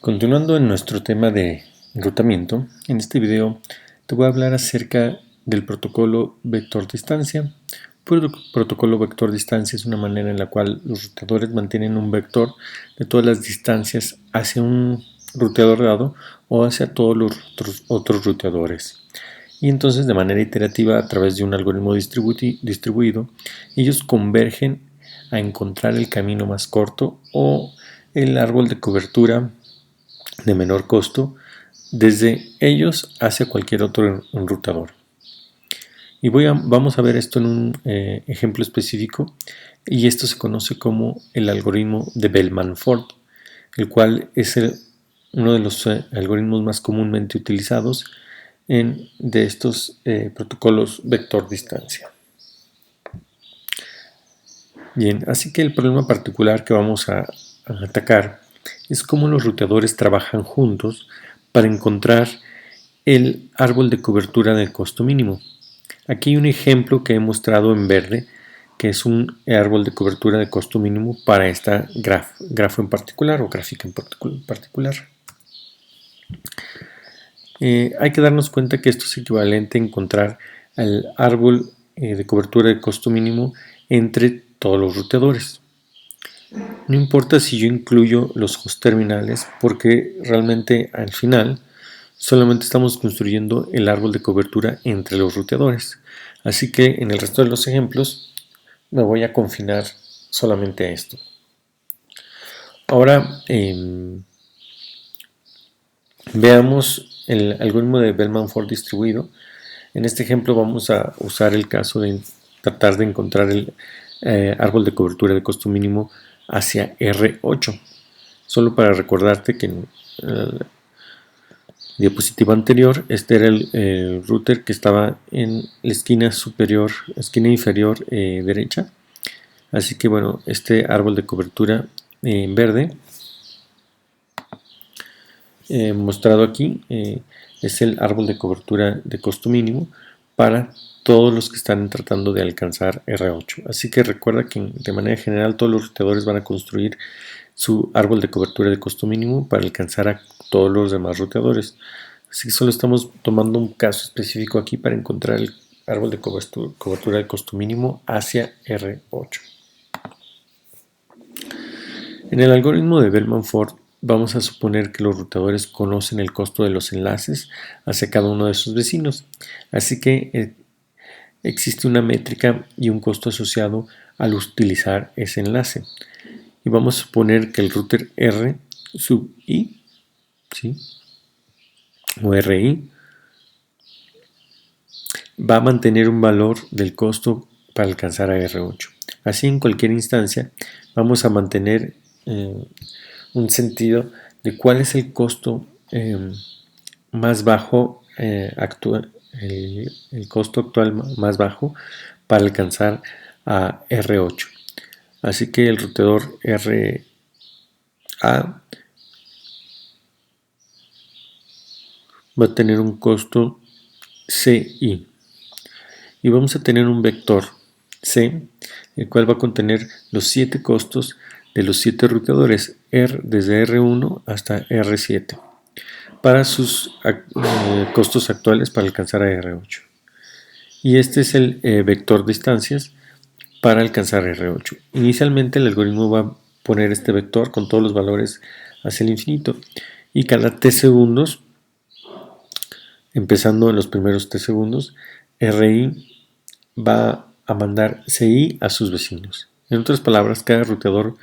Continuando en nuestro tema de enrutamiento, en este video te voy a hablar acerca del protocolo vector distancia. El protocolo vector distancia es una manera en la cual los ruteadores mantienen un vector de todas las distancias hacia un ruteador dado o hacia todos los otros ruteadores. Y entonces de manera iterativa, a través de un algoritmo distribuido, ellos convergen a encontrar el camino más corto o el árbol de cobertura de menor costo desde ellos hacia cualquier otro enrutador. Y vamos a ver esto en un ejemplo específico, y esto se conoce como el algoritmo de Bellman-Ford, el cual es uno de los algoritmos más comúnmente utilizados de estos protocolos vector distancia. Bien, así que el problema particular que vamos a atacar es cómo los ruteadores trabajan juntos para encontrar el árbol de cobertura del costo mínimo. Aquí hay un ejemplo que he mostrado en verde, que es un árbol de cobertura de costo mínimo para esta grafo en particular o gráfica en particular. Hay que darnos cuenta que esto es equivalente a encontrar el árbol de cobertura de costo mínimo entre todos los ruteadores. No importa si yo incluyo los host terminales, porque realmente al final solamente estamos construyendo el árbol de cobertura entre los ruteadores. Así que en el resto de los ejemplos me voy a confinar solamente a esto. Ahora veamos el algoritmo de Bellman-Ford distribuido. En este ejemplo vamos a usar el caso de tratar de encontrar el árbol de cobertura de costo mínimo hacia R8. Solo para recordarte que en la diapositiva anterior, este era el router que estaba en la esquina inferior derecha. Así que bueno, este árbol de cobertura en verde mostrado aquí es el árbol de cobertura de costo mínimo para todos los que están tratando de alcanzar R8. Así que recuerda que de manera general todos los ruteadores van a construir su árbol de cobertura de costo mínimo para alcanzar a todos los demás ruteadores. Así que solo estamos tomando un caso específico aquí para encontrar el árbol de cobertura de costo mínimo hacia R8. En el algoritmo de Bellman-Ford vamos a suponer que los ruteadores conocen el costo de los enlaces hacia cada uno de sus vecinos. Así que existe una métrica y un costo asociado al utilizar ese enlace. Y vamos a suponer que el router R sub I, ¿sí?, o RI, va a mantener un valor del costo para alcanzar a R8. Así, en cualquier instancia vamos a mantener un sentido de cuál es el costo más bajo el costo actual más bajo para alcanzar a R8. Así que el ruteador RA va a tener un costo CI y vamos a tener un vector C, el cual va a contener los 7 costos de los 7 ruteadores desde R1 hasta R7 para sus costos actuales para alcanzar a R8. Y este es el vector distancias para alcanzar R8. Inicialmente el algoritmo va a poner este vector con todos los valores hacia el infinito, y cada t segundos, empezando en los primeros t segundos, RI va a mandar CI a sus vecinos. En otras palabras, cada ruteador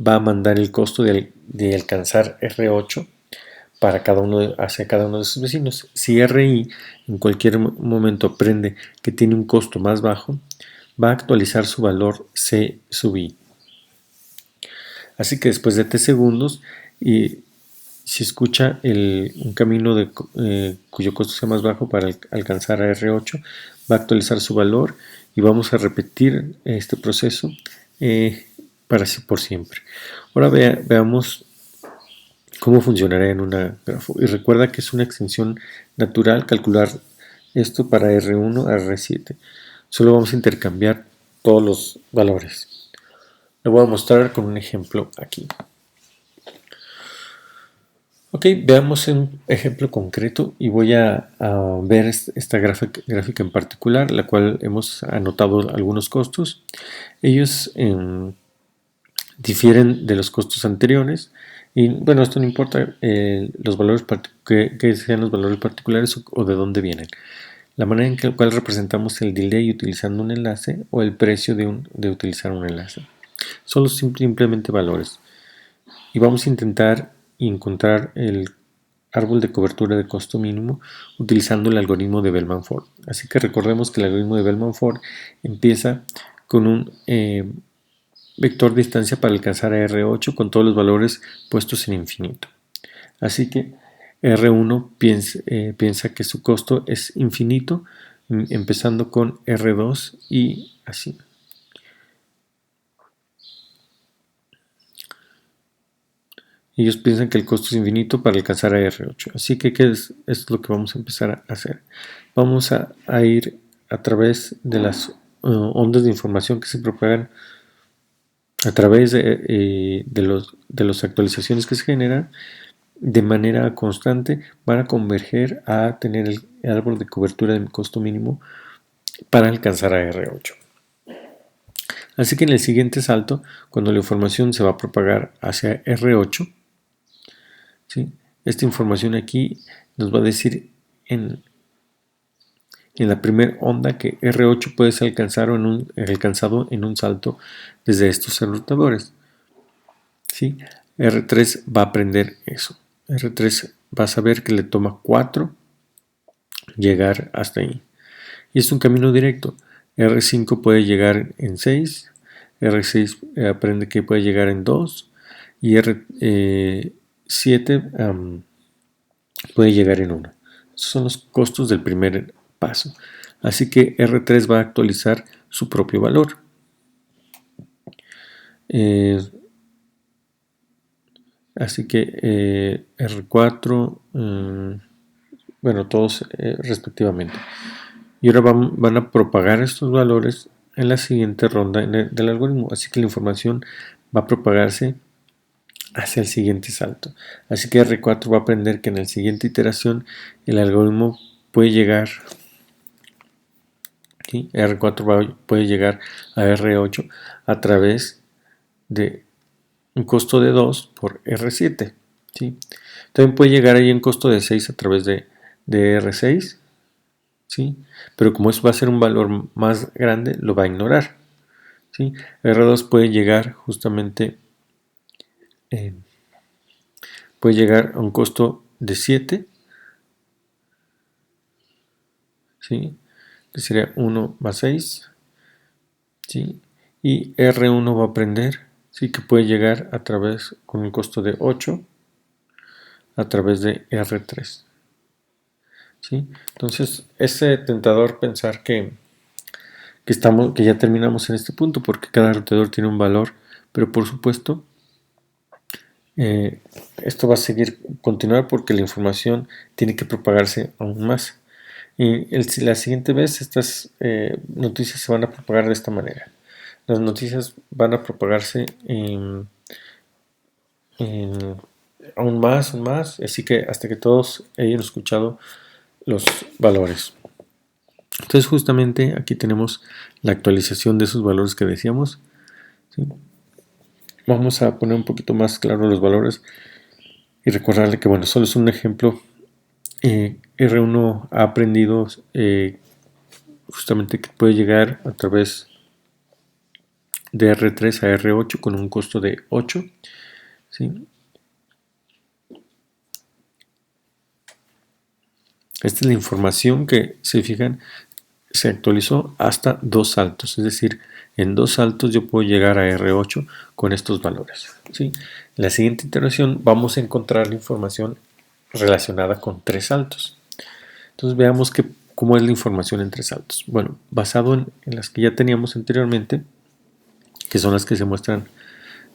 va a mandar el costo de alcanzar R8 hacia cada uno de sus vecinos. Si RI en cualquier momento aprende que tiene un costo más bajo, va a actualizar su valor C sub I. Así que después de t segundos, y si escucha un camino cuyo costo sea más bajo para alcanzar a R8, va a actualizar su valor y vamos a repetir este proceso por siempre. Ahora veamos cómo funcionará en una grafo. Y recuerda que es una extensión natural calcular esto para R1 a R7. Solo vamos a intercambiar todos los valores. Lo voy a mostrar con un ejemplo aquí. Ok, veamos un ejemplo concreto y voy a ver esta gráfica en particular, la cual hemos anotado algunos costos. Ellos difieren de los costos anteriores y bueno, esto no importa los valores que sean los valores particulares o de dónde vienen. La manera en la cual representamos el delay utilizando un enlace o el precio de utilizar un enlace. Son los simplemente valores. Y vamos a intentar encontrar el árbol de cobertura de costo mínimo utilizando el algoritmo de Bellman-Ford. Así que recordemos que el algoritmo de Bellman-Ford empieza con un vector distancia para alcanzar a R8 con todos los valores puestos en infinito. Así que R1 piensa que su costo es infinito, empezando con R2 y así. Ellos piensan que el costo es infinito para alcanzar a R8. Así que, ¿qué es lo que vamos a empezar a hacer? Vamos a ir a través de las ondas de información que se propagan a través de las actualizaciones que se generan de manera constante, van a converger a tener el árbol de cobertura de costo mínimo para alcanzar a R8. Así que en el siguiente salto, cuando la información se va a propagar hacia R8, ¿sí? Esta información aquí nos va a decir en la primera onda que R8 puede ser alcanzado en un salto desde estos enrutadores. ¿Sí? R3 va a aprender eso. R3 va a saber que le toma 4 llegar hasta ahí. Y es un camino directo. R5 puede llegar en 6, R6 aprende que puede llegar en 2 y R7 puede llegar en 1. Esos son los costos del primer paso. Así que R3 va a actualizar su propio valor. Así que R4, bueno, todos respectivamente. Y ahora van a propagar estos valores en la siguiente ronda del algoritmo. Así que la información va a propagarse hacia el siguiente salto. Así que R4 va a aprender que en la siguiente iteración el algoritmo puede llegar, ¿sí? R4 puede llegar a R8 a través de un costo de 2 por R7. ¿Sí? También puede llegar ahí en costo de 6 a través de R6. ¿Sí? Pero como eso va a ser un valor más grande, lo va a ignorar. ¿Sí? R2 puede llegar justamente puede llegar a un costo de 7, ¿sí? Que sería 1 más 6, ¿sí? Y R1 va a aprender, ¿sí? Que puede llegar a través con un costo de 8 a través de R3, ¿sí? Entonces es tentador pensar que ya terminamos en este punto porque cada roteador tiene un valor, pero por supuesto esto va a continuar porque la información tiene que propagarse aún más. Y la siguiente vez estas noticias se van a propagar de esta manera. Las noticias van a propagarse aún más, así que hasta que todos hayan escuchado los valores. Entonces justamente aquí tenemos la actualización de esos valores que decíamos. ¿Sí? Vamos a poner un poquito más claro los valores y recordarle que bueno, solo es un ejemplo. R1 ha aprendido justamente que puede llegar a través de R3 a R8 con un costo de 8. ¿Sí? Esta es la información que, si fijan, se actualizó hasta 2 saltos, es decir, en 2 saltos yo puedo llegar a R8 con estos valores. ¿Sí? En la siguiente iteración vamos a encontrar la información relacionada con 3 saltos. Entonces veamos cómo es la información en 3 saltos. Bueno, basado en las que ya teníamos anteriormente, que son las que se muestran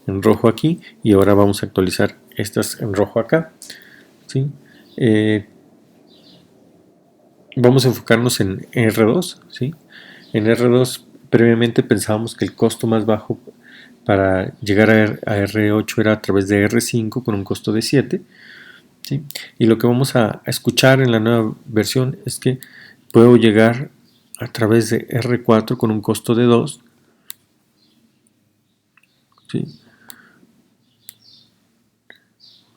en rojo aquí, y ahora vamos a actualizar estas en rojo acá. ¿Sí? Vamos a enfocarnos en R2. ¿Sí? En R2 previamente pensábamos que el costo más bajo para llegar a R8 era a través de R5 con un costo de 7. ¿sí? Y lo que vamos a escuchar en la nueva versión es que puedo llegar a través de R4 con un costo de 2, ¿sí?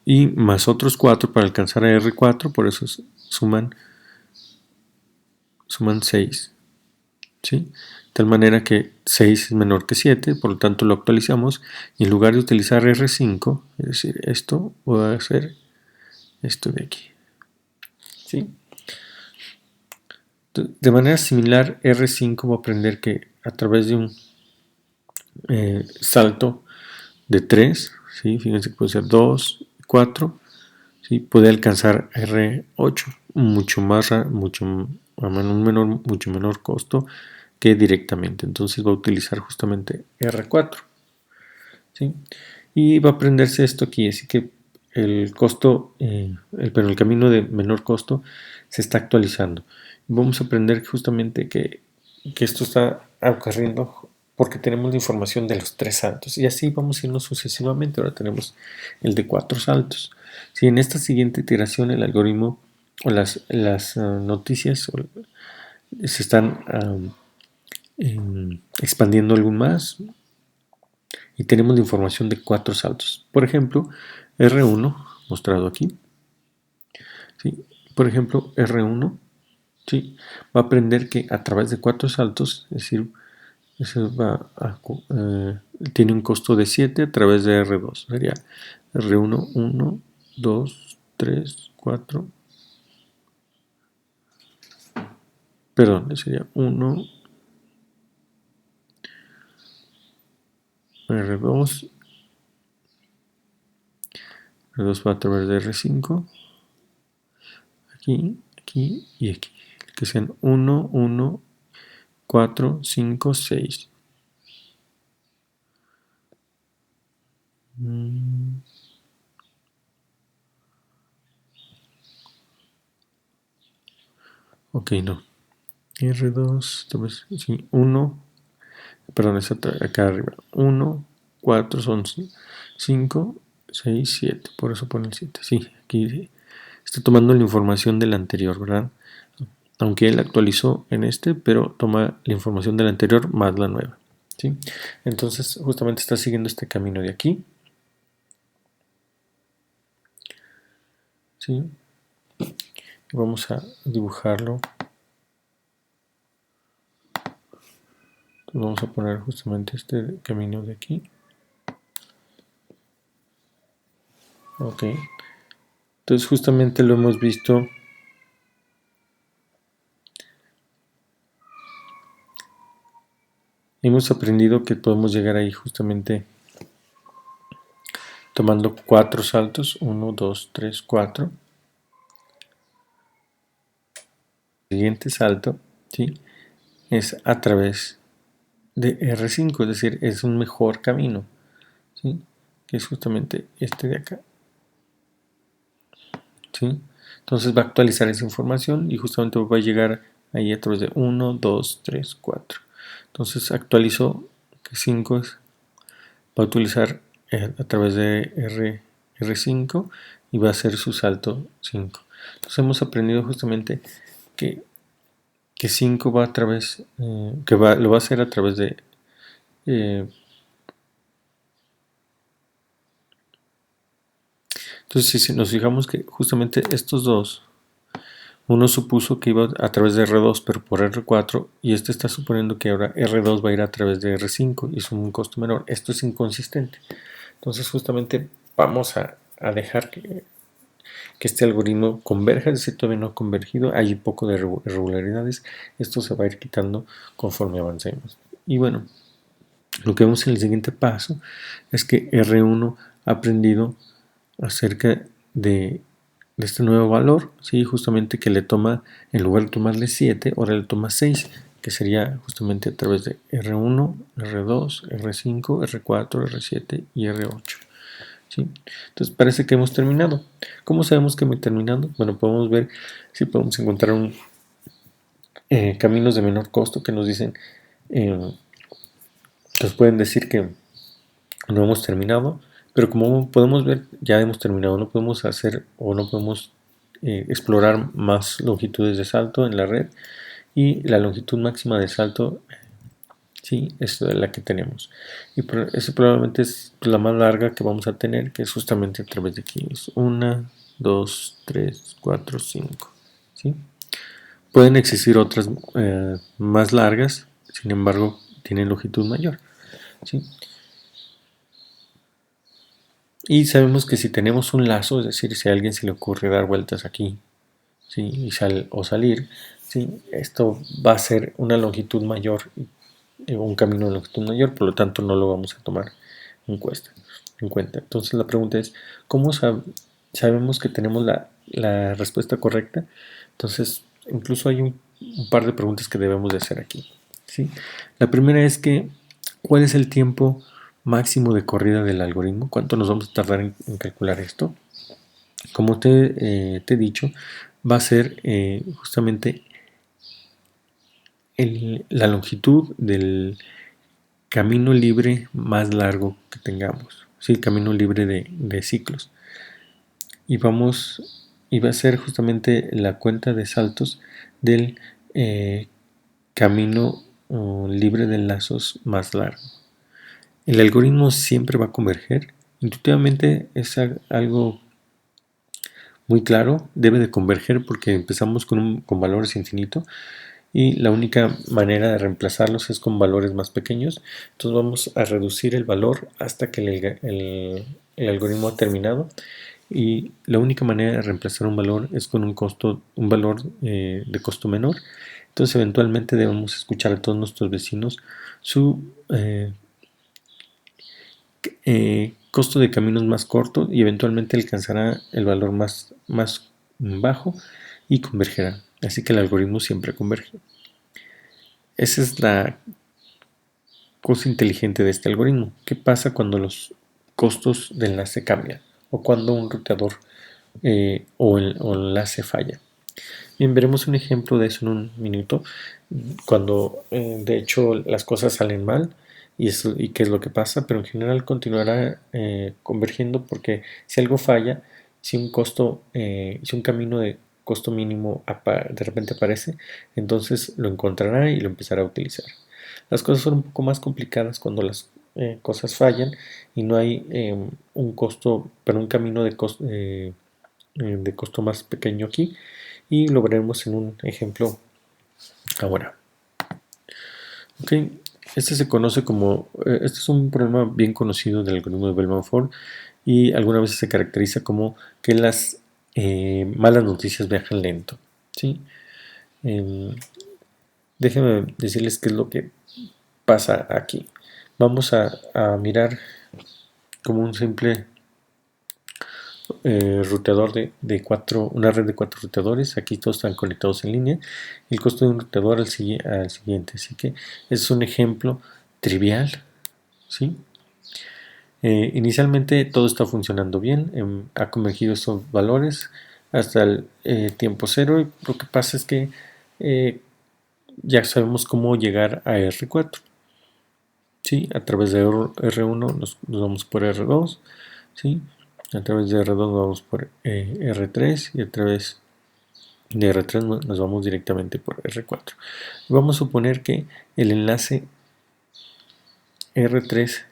Y más otros 4 para alcanzar a R4, por eso suman 6, ¿sí? De tal manera que 6 es menor que 7, por lo tanto lo actualizamos y en lugar de utilizar R5, es decir, esto, voy a hacer esto de aquí, ¿sí? De manera similar, R5 va a aprender que a través de un salto de 3, ¿sí? Fíjense que puede ser 2, 4, ¿sí? Puede alcanzar R8 mucho menor costo que directamente. Entonces va a utilizar justamente R4, ¿sí? Y va a aprenderse esto aquí, así que el costo, pero el camino de menor costo se está actualizando. Vamos a aprender justamente que esto está ocurriendo porque tenemos la información de los 3 saltos y así vamos a irnos sucesivamente. Ahora tenemos el de 4 saltos. Si en esta siguiente iteración el algoritmo o las noticias se están expandiendo algo más y tenemos la información de 4 saltos. Por ejemplo, R1 mostrado aquí, ¿sí? Por ejemplo, R1, ¿sí? Va a aprender que a través de 4 saltos, es decir, tiene un costo de 7 a través de R2. Sería R1, 1, 2, 3, 4. Perdón, sería 1, R2. R2 va a través de R5. Aquí, aquí y aquí. Que sean 1, 1, 4, 5, 6. Ok, no. R2, sí, 1, perdón, es acá arriba. 1, 4 son 5, 6, 7. Por eso pone el 7. Sí, aquí está tomando la información del anterior, ¿verdad? Aunque él actualizó en este, pero toma la información del anterior más la nueva, ¿sí? Entonces, justamente está siguiendo este camino de aquí, ¿sí? Vamos a dibujarlo. Vamos a poner justamente este camino de aquí. Ok. Entonces justamente lo hemos visto. Hemos aprendido que podemos llegar ahí justamente tomando 4 saltos. 1, 2, 3, 4. El siguiente salto, ¿sí? Es a través de R5, es decir, es un mejor camino, ¿sí? Que es justamente este de acá, ¿sí? Entonces va a actualizar esa información y justamente va a llegar ahí a través de 1, 2, 3, 4. Entonces actualizó que 5 va a utilizar a través de R5 y va a hacer su salto 5. Entonces hemos aprendido justamente que 5 va a través, lo va a hacer a través de entonces si nos fijamos que justamente estos dos, uno supuso que iba a través de R2 pero por R4 y este está suponiendo que ahora R2 va a ir a través de R5 y es un costo menor. Esto es inconsistente. Entonces justamente vamos a dejar que este algoritmo converja, es decir, todavía no ha convergido, hay un poco de irregularidades, esto se va a ir quitando conforme avancemos. Y bueno, lo que vemos en el siguiente paso es que R1 ha aprendido acerca de este nuevo valor, ¿sí? Justamente que le toma, en lugar de tomarle 7, ahora le toma 6, que sería justamente a través de R1, R2, R5, R4, R7 y R8. ¿Sí? Entonces parece que hemos terminado. ¿Cómo sabemos que hemos terminado? Bueno, podemos ver si podemos encontrar caminos de menor costo que nos dicen, nos pueden decir que no hemos terminado. Pero como podemos ver, ya hemos terminado, no podemos hacer o no podemos explorar más longitudes de salto en la red, y la longitud máxima de salto, sí, es la que tenemos, y esa probablemente es la más larga que vamos a tener, que es justamente a través de aquí. Es 1, 2, 3, 4, 5, ¿sí? Pueden existir otras más largas, sin embargo tienen longitud mayor, ¿sí? Y sabemos que si tenemos un lazo, es decir, si a alguien se le ocurre dar vueltas aquí, ¿sí? O salir, ¿sí? Esto va a ser una longitud mayor, un camino de longitud mayor, por lo tanto no lo vamos a tomar en cuenta. Entonces la pregunta es, ¿cómo sabemos que tenemos la respuesta correcta? Entonces, incluso hay un par de preguntas que debemos de hacer aquí, ¿sí? La primera es que, ¿cuál es el tiempo máximo de corrida del algoritmo? ¿Cuánto nos vamos a tardar en calcular esto? Como te he dicho, va a ser justamente la longitud del camino libre más largo que tengamos, ¿sí? El camino libre de ciclos. Y va a ser justamente la cuenta de saltos del camino libre de lazos más largo. El algoritmo siempre va a converger. Intuitivamente es algo muy claro, debe de converger porque empezamos con valores infinitos, y la única manera de reemplazarlos es con valores más pequeños. Entonces vamos a reducir el valor hasta que el algoritmo ha terminado, y la única manera de reemplazar un valor es con un valor de costo menor. Entonces eventualmente debemos escuchar a todos nuestros vecinos su costo de caminos más corto, y eventualmente alcanzará el valor más bajo y convergerá. Así que el algoritmo siempre converge. Esa es la cosa inteligente de este algoritmo. ¿Qué pasa cuando los costos de enlace cambian? O cuando un ruteador o enlace falla. Bien, veremos un ejemplo de eso en un minuto. Cuando de hecho las cosas salen mal y qué es lo que pasa, pero en general continuará convergiendo, porque si algo falla, si un camino de costo mínimo de repente aparece, entonces lo encontrará y lo empezará a utilizar. Las cosas son un poco más complicadas cuando las cosas fallan y no hay un camino de costo más pequeño aquí, y lo veremos en un ejemplo ahora. Ok, este se conoce como, este es un problema bien conocido del algoritmo de Bellman-Ford, y algunas veces se caracteriza como que las malas noticias viajan lento, ¿sí? Déjenme decirles qué es lo que pasa aquí. Vamos a mirar como un simple ruteador una red de 4 ruteadores. Aquí todos están conectados en línea. El costo de un ruteador al siguiente. Así que es un ejemplo trivial, ¿sí? Inicialmente todo está funcionando bien, ha convergido estos valores hasta el tiempo cero, y lo que pasa es que ya sabemos cómo llegar a R4. ¿Sí? A través de R1 nos vamos por R2, ¿sí? A través de R2 nos vamos por R3, y a través de R3 nos vamos directamente por R4. Vamos a suponer que el enlace R3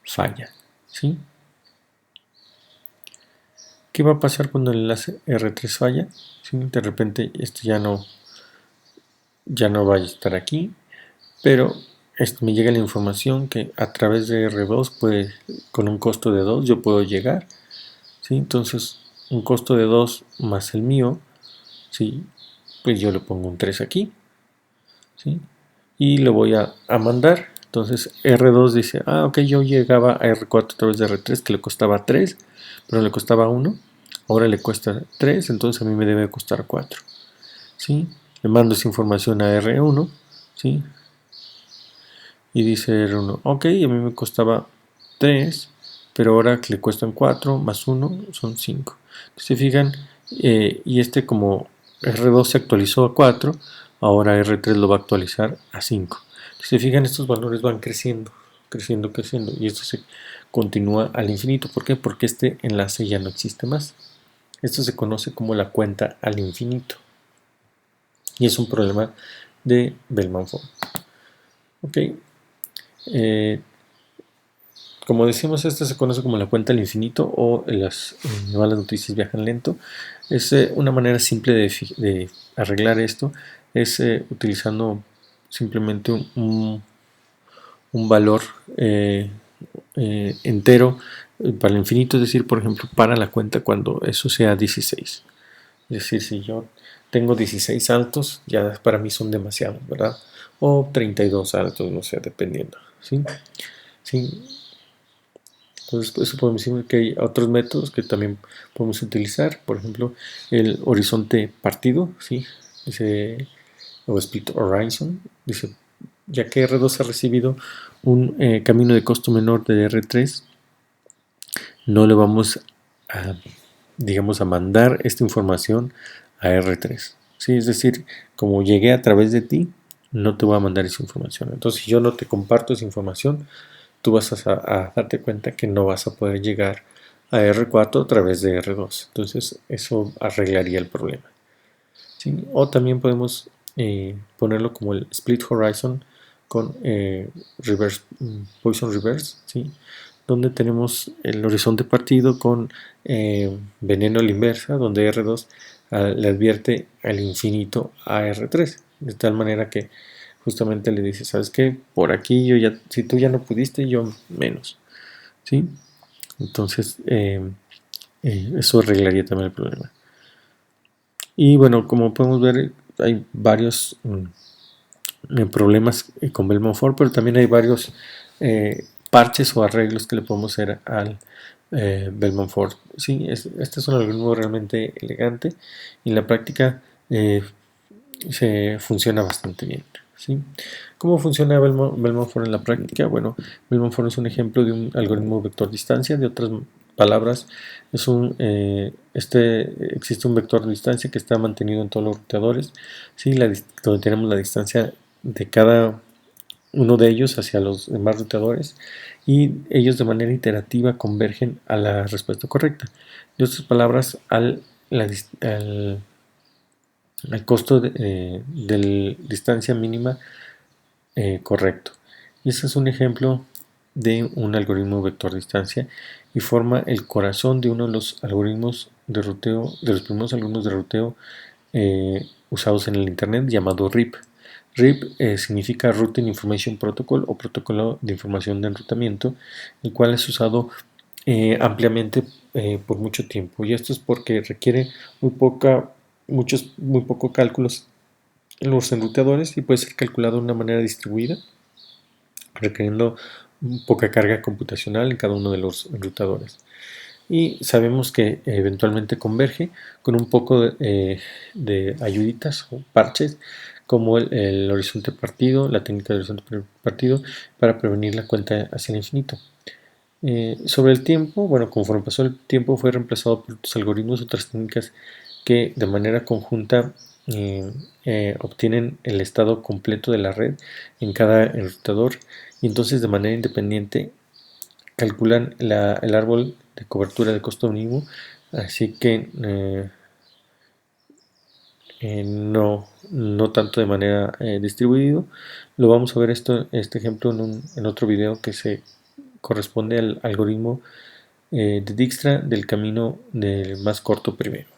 falla, ¿sí? ¿Qué va a pasar cuando el enlace R3 falla? ¿Sí? De repente esto ya no va a estar aquí, pero me llega la información que a través de R2, con un costo de 2 yo puedo llegar, ¿sí? Entonces un costo de 2 más el mío, ¿sí? Pues yo le pongo un 3 aquí, ¿sí? Y lo voy a mandar. Entonces R2 dice, ok, yo llegaba a R4 a través de R3, que le costaba 3, pero le costaba 1, ahora le cuesta 3, entonces a mí me debe costar 4, ¿sí? Le mando esa información a R1, ¿sí? Y dice R1, ok, a mí me costaba 3, pero ahora que le cuestan 4 más 1 son 5. Se fijan, y como R2 se actualizó a 4, ahora R3 lo va a actualizar a 5. Si se fijan, estos valores van creciendo, creciendo, creciendo, y esto se continúa al infinito. ¿Por qué? Porque este enlace ya no existe más. Esto se conoce como la cuenta al infinito y es un problema de Bellman-Ford. Ok, como decimos, este se conoce como la cuenta al infinito o las malas noticias viajan lento. Es una manera simple de arreglar esto, es utilizando simplemente un valor entero para el infinito, es decir, por ejemplo, para la cuenta cuando eso sea 16. Es decir, si yo tengo 16 saltos, ya para mí son demasiados, ¿verdad? O 32 saltos, no sé, dependiendo. ¿Sí? ¿Sí? Entonces, eso podemos decir que hay otros métodos que también podemos utilizar, por ejemplo, el horizonte partido, ¿sí? Dice, o split horizon, dice, ya que R2 ha recibido un camino de costo menor de R3, no le vamos a, digamos, a mandar esta información a R3. ¿Sí? Es decir, como llegué a través de ti, no te voy a mandar esa información. Entonces, si yo no te comparto esa información, tú vas a darte cuenta que no vas a poder llegar a R4 a través de R2. Entonces, eso arreglaría el problema. ¿Sí? O también podemos ponerlo como el split horizon con reverse, Poisson reverse, ¿sí? Donde tenemos el horizonte partido con veneno a la inversa, donde R2 le advierte al infinito a R3, de tal manera que justamente le dice, ¿sabes qué? Por aquí yo ya, si tú ya no pudiste, yo menos, ¿sí? Entonces, eso arreglaría también el problema. Y bueno, como podemos ver, hay varios problemas con Bellman-Ford, pero también hay varios parches o arreglos que le podemos hacer al Bellman-Ford. Sí, este es un algoritmo realmente elegante y en la práctica se funciona bastante bien. ¿Sí? ¿Cómo funciona Bellman-Ford en la práctica? Bueno, Bellman-Ford es un ejemplo de un algoritmo vector distancia. De otras palabras, existe un vector de distancia que está mantenido en todos los ruteadores, ¿sí? Donde tenemos la distancia de cada uno de ellos hacia los demás ruteadores y ellos de manera iterativa convergen a la respuesta correcta. De otras palabras, al costo de distancia mínima correcto. Y este es un ejemplo de un algoritmo vector distancia y forma el corazón de uno de los algoritmos de ruteo, de los primeros algoritmos de ruteo usados en el Internet, llamado RIP. RIP significa Routing Information Protocol o protocolo de información de enrutamiento, el cual es usado ampliamente por mucho tiempo. Y esto es porque requiere muy poco cálculos en los enruteadores y puede ser calculado de una manera distribuida, requiriendo poca carga computacional en cada uno de los enrutadores. Y sabemos que eventualmente converge con un poco de ayuditas o parches como el horizonte partido, la técnica del horizonte partido, para prevenir la cuenta hacia el infinito. Sobre el tiempo, bueno, conforme pasó el tiempo fue reemplazado por otros algoritmos, otras técnicas que de manera conjunta obtienen el estado completo de la red en cada enrutador y entonces de manera independiente calculan el árbol de cobertura de costo mínimo, así que no tanto de manera distribuido. Lo vamos a ver este ejemplo en otro video que se corresponde al algoritmo de Dijkstra del camino del más corto primero.